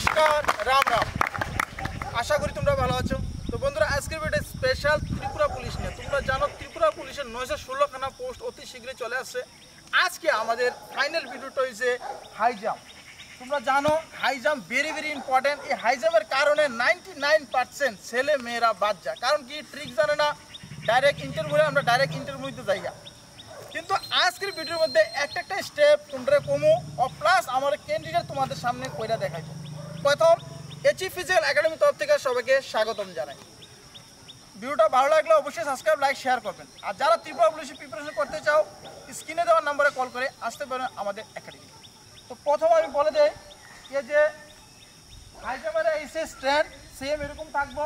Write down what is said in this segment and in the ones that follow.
নমস্কার, রাম রাম। আশা করি তোমরা ভালো আছো। তো বন্ধুরা, আজকের ভিডিও স্পেশাল ত্রিপুরা পুলিশ নিয়ে। তোমরা জানো ত্রিপুরা পুলিশের 916খানা পোস্ট অতি শীঘ্রই চলে আসছে। আজকে আমাদের ফাইনাল ভিডিওটা হয়েছে হাই জাম্প। তোমরা জানো high jump very very important. এই হাই জাম্পের কারণে 99% ছেলে মেয়েরা বাদ যায়। কারণ কি, ট্রিক জানে না, ডাইরেক্ট ইন্টারভিউ, আমরা ডাইরেক্ট ইন্টারভিউতে যাই। কিন্তু আজকের ভিডিওর মধ্যে একটা স্টেপ তোমরা কমু ও প্লাস আমার ক্যান্ডিডেট তোমাদের সামনে কইরা দেখাইব। প্রথম, এচিভ ফিজিক্যাল একাডেমি তরফ থেকে সবাইকে স্বাগতম জানাই। ভিডিওটা ভালো লাগলে অবশ্যই সাবস্ক্রাইব, লাইক, শেয়ার করবেন। আর যারা ত্রিপুরা পুলিশের প্রিপারেশন করতে চাও, স্ক্রিনে দেওয়ার নাম্বারে কল করে আসতে পারেন আমাদের একাডেমি। তো প্রথম আমি বলে দেই যে হাই জাম্পের এই স্ট্যান্ড সেম এরকম থাকবো।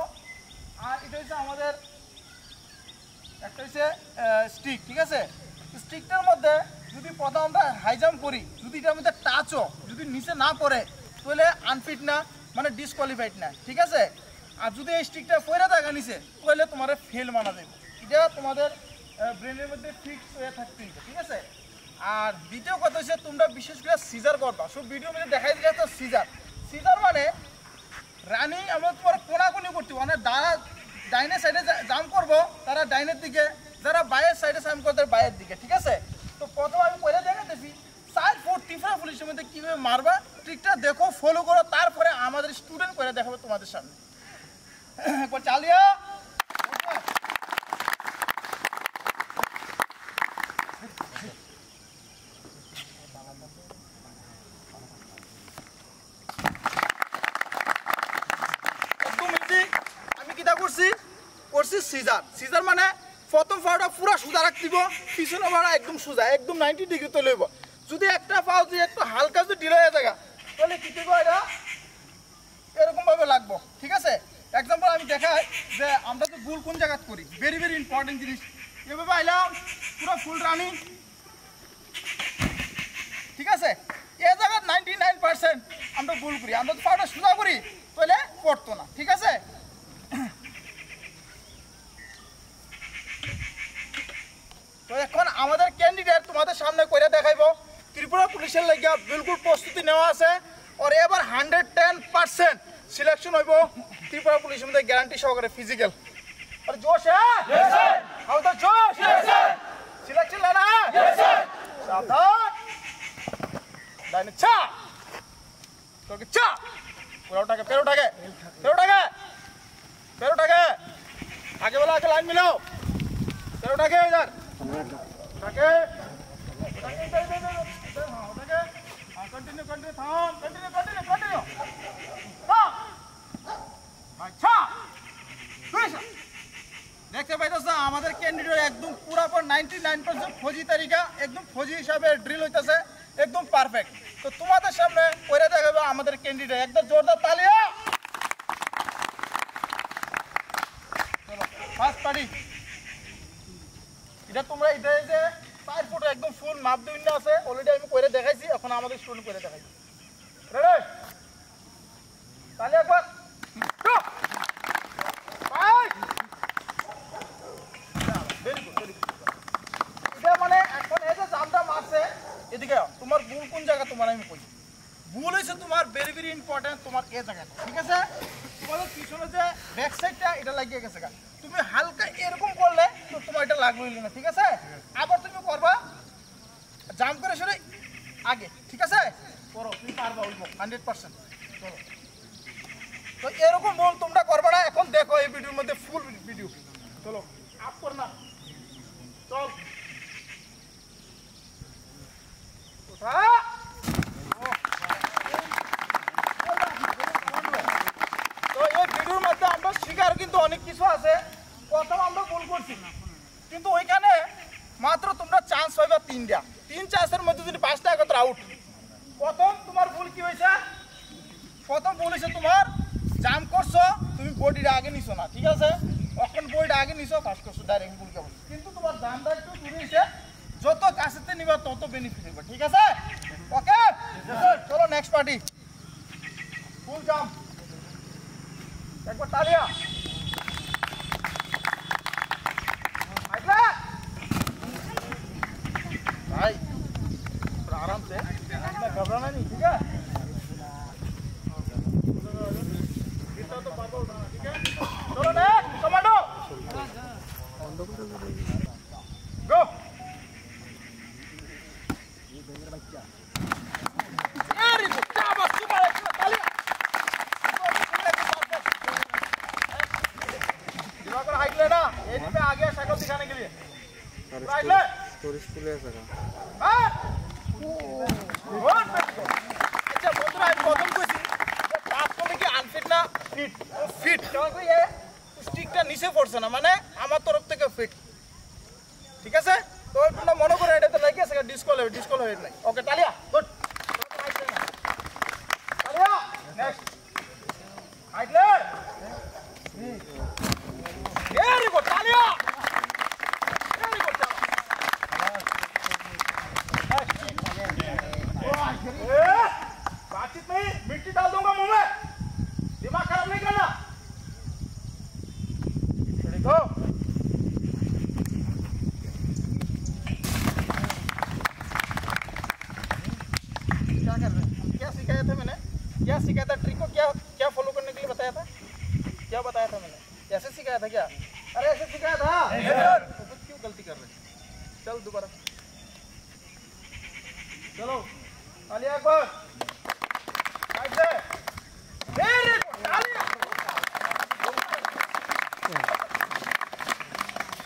আর এটা হচ্ছে আমাদের একটা হচ্ছে স্টিক, ঠিক আছে? স্টিকটার মধ্যে যদি প্রথম আমরা হাই জাম্প করি, যদি এটার মধ্যে টাচও যদি নিচে না পড়ে, তাহলে আনফিট না, মানে ডিসকোয়ালিফাইড না, ঠিক আছে? আর যদি এই স্টিকটা পড়ে থাকে নিচে, তাহলে তোমার ফেল মানা যাবে। এটা তোমাদের ব্রেনের মধ্যে ফিক্স হয়ে থাকতে হবে, ঠিক আছে? আর দ্বিতীয় কথা হচ্ছে তোমরা বিশেষ করে সিজার করবা। সব ভিডিও মধ্যে দেখাই দিলে তো সিজার মানে রানিং আমরা তোমার কোনাকুনি করতে হবে। মানে ডাইনের সাইডে জাম্প করবো তারা ডাইনের দিকে, যারা বাইরের সাইডে জাম্প করে তারা বাইরের দিকে, ঠিক আছে? তো প্রথম আমি পরে দেখাতেছি 4 ফুট ত্রিপুরা পুলিশের মধ্যে কীভাবে মারবা, ট্রিকটা দেখো, ফলো করো, তারপরে আমাদের স্টুডেন্ট করে দেখাবো তোমাদের সামনে। চালিয়ে আমি কিটা করছি সিজার মানে প্রথম পাওটা পুরো সোজা রাখতিব, পিছনে পাওয়া একদম সোজা, একদম 90 ডিগ্রিতে লইব। যদি একটা পাও যদি একটু হালকা যদি ঢিল হয়ে যায়, তাহলে কি করবো, এটা এরকমভাবে লাগবো, ঠিক আছে? এক্সাম্পল আমি দেখাই যে আমরা তো ভুল কোন জায়গায় করি, ভেরি ভেরি ইম্পর্টেন্ট জিনিস। এভাবে আইলাম পুরো ফুল রানিং, ঠিক আছে? এ জায়গায় 99% আমরা ভুল করি। আমরা তো পাওটা সোজা করি, তাহলে পড়তো না, ঠিক আছে? তো এখন আমাদের ক্যান্ডিডেট তোমাদের সামনে করে দেখাইবো। ত্রিপুরা পুলিশের লাগিয়া বিলকুল প্রস্তুতি নেওয়া আছে। আর এবার 110% সিলেকশন হইব ত্রিপুরা পুলিশের মধ্যে, গ্যারান্টি সহকারে ফিজিক্যাল। আর জোশ হ্যাঁ, আমাদের জোশ, সিলেকশন লেনা হ্যাঁ, সাবধান, লাইনে ছা, তোকে ছা, পেরোটাকে आगे वाला आगे लाइन मिलाओ, चलो उठाके इधर उठाके कंटिन्यू थाम, कंटिन्यू अच्छा। দেখতে পাইতেছ আমাদের ক্যান্ডিডেট একদম পুরাপুরি 99% ফৌজি তালিকা, একদম ফৌজি হিসাবে ড্রিল হইতেছে, একদম পারফেক্ট। তো তোমাদের সামনে করে দেখাবো আমাদের ক্যান্ডিডেট। একদম জোরদার তালিয়া। ফার্স্ট পার্টি এটা তোমরা এটা যে 4 ফুট একদম ফুল মাপ দিন আছে, অলরেডি আমি করে দেখাইছি। এখন আমাদের স্টুডেন্ট করে দেখাইছি। রেডি, তাহলে একবার এটা মানে এখন এই যে জামটা মারছে, এদিকে তোমার ভুল কোন জায়গা তোমার আমি কই, ভুল হয়েছে তোমার ভেরি ভেরি ইম্পর্টেন্ট তোমার এই জায়গাটা, ঠিক আছে? তোমাদের পিছনে যে ব্যাক সাইডটা এটা লাগিয়ে গেছে, তুমি হালকা এরকম করলে তো তোমার এটা লাগবেই না, ঠিক আছে? আবার তুমি করবা জাম্প করে সরে আগে, ঠিক আছে? করো, তুমি পারবা, উঠবো 100%। করো, তো এরকম বল তোমরা করবা না। এখন দেখো এই ভিডিওর মধ্যে ফুল ভিডিও, চলো আপ কর না, চল ওঠা। তো এই ভিডিওর মধ্যে আমরা শিকার কিন্তু অনেক কিছু আছে। প্রথম আমরা ভুল করছি, কিন্তু ওইখানে মাত্র তোমরা চান্স পাইবা 3টা। 3 চান্সের মধ্যে যদি 5টা একত্র আউট। প্রথম তোমার ভুল কি হয়েছে? প্রথম ভুল হয়েছে তোমার জাম্প করছো, তুমি বডিটা আগে নিছো না, ঠিক আছে? এখন বডিটা আগে নিছো, ফার্স্ট করছো, ডাইরেক্ট ভুল কেবল। কিন্তু তোমার জাম্পটা একটু দূরে হয়েছে, যত কাছেতে নিবা তত বেনিফিট হবে, ঠিক আছে? ওকে, চলো নেক্সট পার্টি। ফুল জাম্প, একবার তালিয়া। भाई आराम से, घबराना नहीं, ठीक है? আচ্ছা বন্ধুরা আমি প্রথম কইছি যে পাস করলে কি আনফিট না ফিট ফিট কারণ কি এ স্টিকটা নিচে পড়ছে না মানে আমার তরফ থেকে ফিট ঠিক আছে তো তোমরা মনে করে এটা তো লাগি আছে ডিসকল হয়ে নাই ওকে তালিয়া গুড তালিয়া নেক্সট আইলে ভেরি গুড তালিয়া ভেরি গুড बातचीत में मिट्टी डाल दूंगा मुंह में दिमाग खराब नहीं करना देखो क्या कर रहे हैं क्या सिखाया था मैंने क्या सिखाया था ट्रिक को क्या फॉलो करने के लिए बताया था क्या बताया था मैंने ऐसे सिखाया था क्या अरे ऐसे सिखाया था तो फिर क्यों गलती कर रहे चल दोबारा चलो तालियां एक बार राइट से वेरी गुड तालियां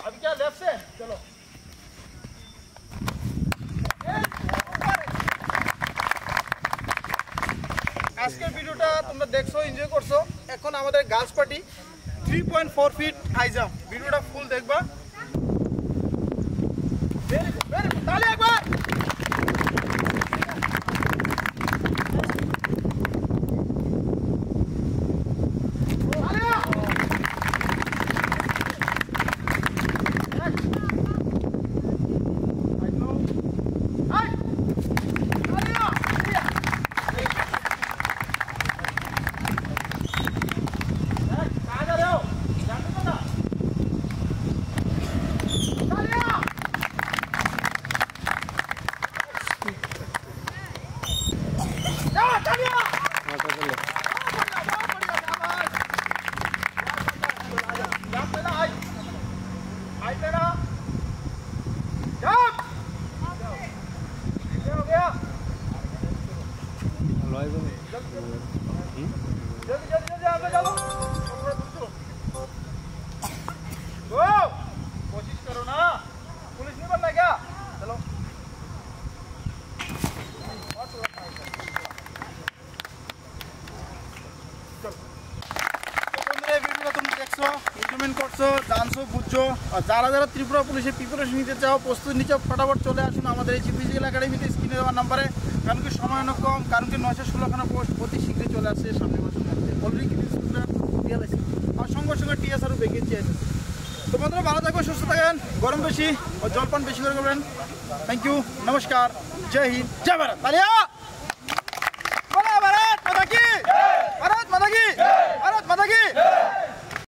अब क्या लेफ्ट से चलो আজকের ভিডিওটা তোমরা দেখছো এনজয় করছো এখন আমাদের girls party 3.4 feet high jump ভিডিওটা ফুল দেখবা वेरी गुड तालियां एक बार कोशिश करो ना पुलिस नहीं बनना क्या चलो ইমপ্লিমেন্ট করছো জানছো বুঝছো আর যারা যারা ত্রিপুরা পুলিশের প্রিপারেশন নিতে চাও প্রস্তুতি নিতে ফটাফট চলে আসুন আমাদের এই ফিজিক্যাল একাডেমিতে স্ক্রিনে দেওয়ার নাম্বারে কারণ কি সময় অনেক কম কারণ কি 916খানা পোস্ট অতি শীঘ্রই চলে আসছে সামনে বছর মধ্যে অলরেডি কিছু স্টুডেন্ট রিয়েল আছে আর সঙ্গে সঙ্গে টিএসআরও ভ্যাকেন্সি আছে তো বন্ধুরা ভালো থাকবেন সুস্থ থাকেন গরম বেশি ও জলপান বেশি করে করবেন থ্যাংক ইউ নমস্কার জয় হিন্দ জয় ভারত তালিয়া ভারত মাতা কি ভারত মাতা কি ভারত মাতা কি